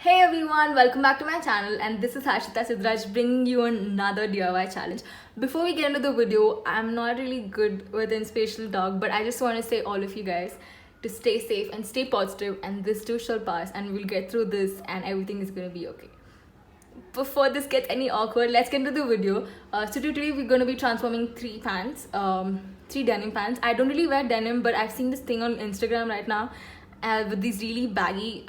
Hey everyone, welcome back to my channel, and this is Harshita Sidraj bringing you another DIY challenge. Before we get into the video, I'm not really good with inspirational talk, but I just want to say all of you guys to stay safe and stay positive, and this too shall pass, and we'll get through this and everything is gonna be okay. Before this gets any awkward, let's get into the video. So today we're going to be transforming three denim pants. I don't really wear denim, but I've seen this thing on Instagram right now with these really baggy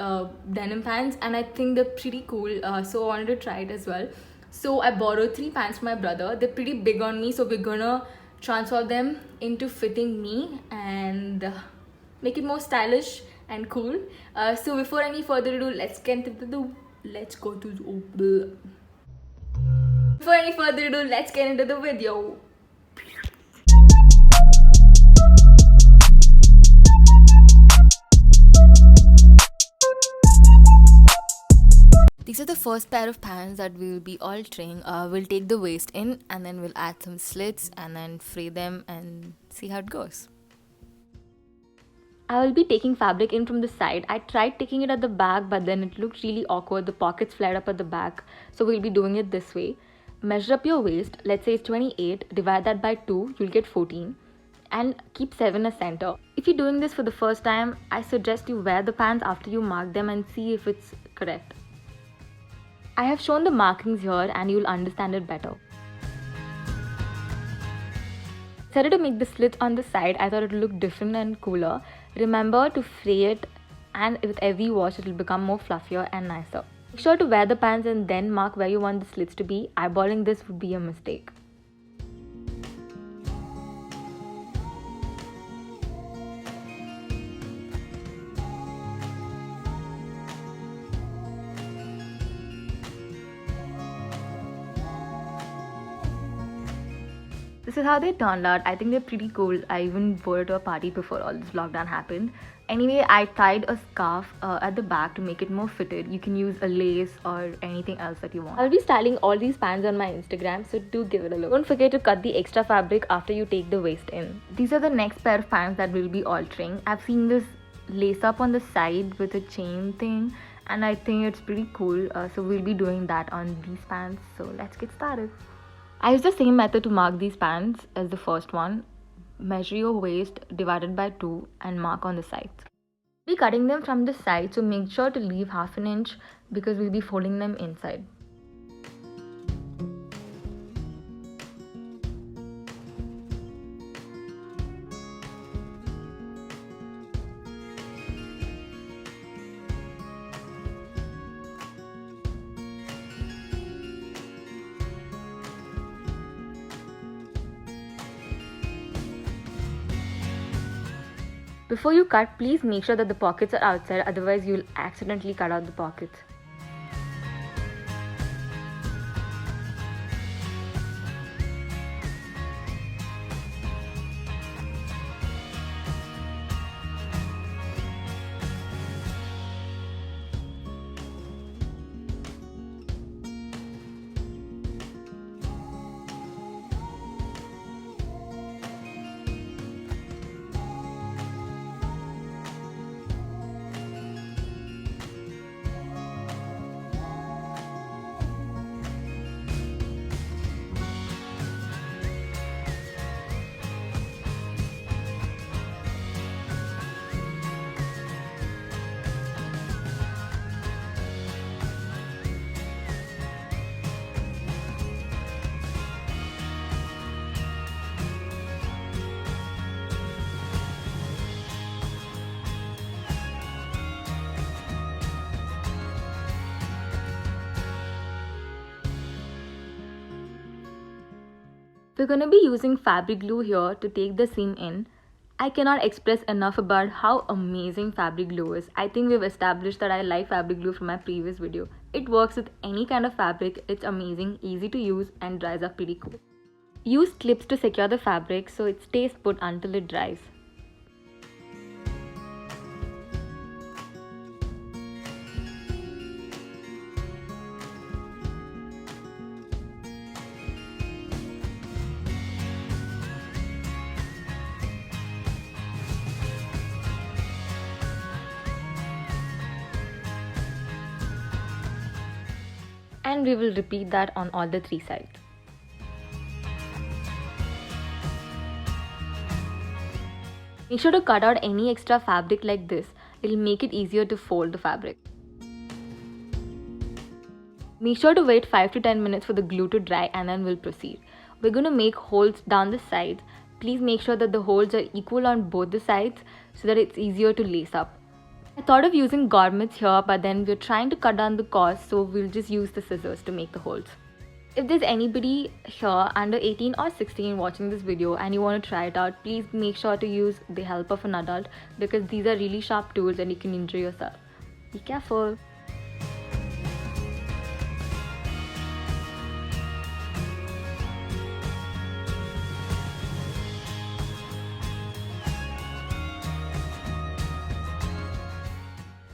denim pants, and I think they're pretty cool. So I wanted to try it as well. So I borrowed three pants from my brother. They're pretty big on me, so we're gonna transform them into fitting me and make it more stylish and cool. So before any further ado, let's go to the before any further ado, let's get into the video. These are the first pair of pants that we will be altering. We'll take the waist in and then we'll add some slits and then fray them and see how it goes. I will be taking fabric in from the side. I tried taking it at the back, but then it looked really awkward. The pockets flared up at the back. So we'll be doing it this way. Measure up your waist. Let's say it's 28. Divide that by 2. You'll get 14. And keep 7 as center. If you're doing this for the first time, I suggest you wear the pants after you mark them and see if it's correct. I have shown the markings here and you'll understand it better. Decided to make the slits on the side. I thought it would look different and cooler. Remember to fray it, and with every wash it will become more fluffier and nicer. Make sure to wear the pants and then mark where you want the slits to be. Eyeballing this would be a mistake. This is how they turned out. I think they're pretty cool. I even wore it to a party before all this lockdown happened. Anyway, I tied a scarf at the back to make it more fitted. You can use a lace or anything else that you want. I'll be styling all these pants on my Instagram, so do give it a look. Don't forget to cut the extra fabric after you take the waist in. These are the next pair of pants that we'll be altering. I've seen this lace up on the side with a chain thing, and I think it's pretty cool. So we'll be doing that on these pants. So let's get started. I use the same method to mark these pants as the first one. Measure your waist divided by 2 and mark on the sides. We'll be cutting them from the side, so make sure to leave half an inch because we'll be folding them inside. Before you cut, please make sure that the pockets are outside, otherwise you'll accidentally cut out the pockets. We're going to be using fabric glue here to take the seam in. I cannot express enough about how amazing fabric glue is. I think we've established that I like fabric glue from my previous video. It works with any kind of fabric. It's amazing, easy to use and dries up pretty cool. Use clips to secure the fabric so it stays put until it dries. and we will repeat that on all the 3 sides. Make sure to cut out any extra fabric like this. It will make it easier to fold the fabric. Make sure to wait 5 to 10 minutes for the glue to dry and then we'll proceed. We're going to make holes down the sides. Please make sure that the holes are equal on both the sides so that it's easier to lace up. I thought of using grommets here, but then we're trying to cut down the cost, so we'll just use the scissors to make the holes. If there's anybody here under 18 or 16 watching this video and you want to try it out, please make sure to use the help of an adult because these are really sharp tools and you can injure yourself. Be careful.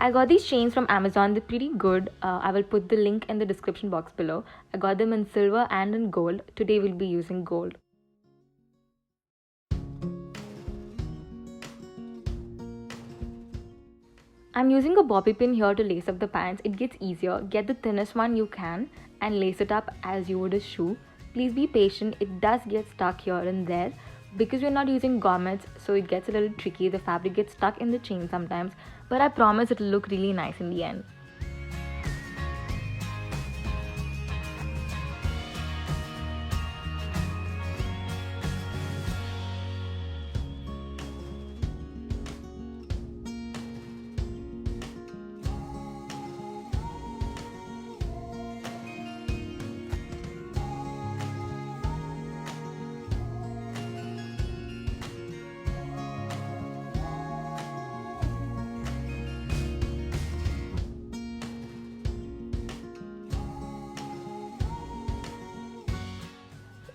I got these chains from Amazon. They're pretty good. I will put the link in the description box below. I got them in silver and in gold. Today we'll be using gold. I'm using a bobby pin here to lace up the pants. It gets easier. Get the thinnest one you can and lace it up as you would a shoe. Please be patient. It does get stuck here and there. Because we're not using grommets, so it gets a little tricky. The fabric gets stuck in the chain sometimes, but I promise it'll look really nice in the end.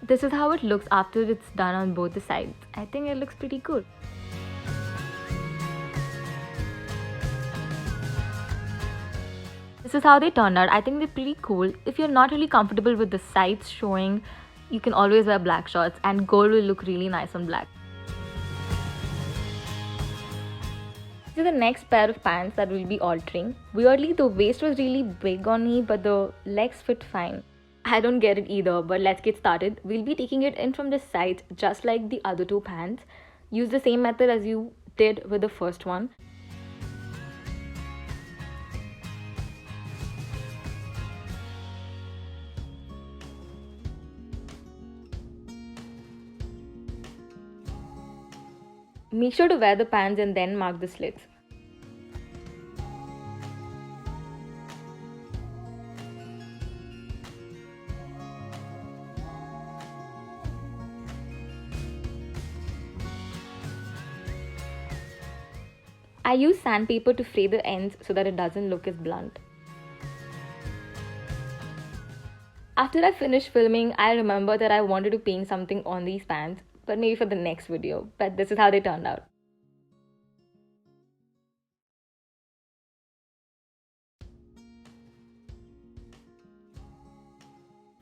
This is how it looks after it's done on both the sides. I think it looks pretty good. This is how they turned out. I think they're pretty cool. If you're not really comfortable with the sides showing, you can always wear black shorts and gold will look really nice on black. This is the next pair of pants that we'll be altering. Weirdly, the waist was really big on me, but the legs fit fine. I don't get it either, but let's get started. We'll be taking it in from the sides just like the other 2 pants. Use the same method as you did with the first one. Make sure to wear the pants and then mark the slits. I use sandpaper to fray the ends so that it doesn't look as blunt. After I finished filming, I remember that I wanted to paint something on these pants, but maybe for the next video. But this is how they turned out.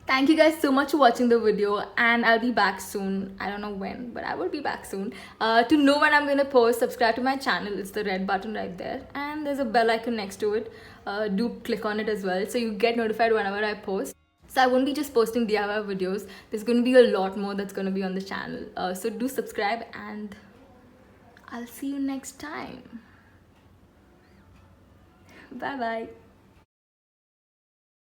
Thank you guys so much for watching the video, and I'll be back soon. I don't know when, but I will be back soon. To know when I'm gonna post, subscribe to my channel. It's the red button right there, and there's a bell icon next to it. Do click on it as well so you get notified whenever I post. So I won't be just posting DIY videos. There's gonna be a lot more that's gonna be on the channel. So do subscribe, and I'll see you next time. Bye bye.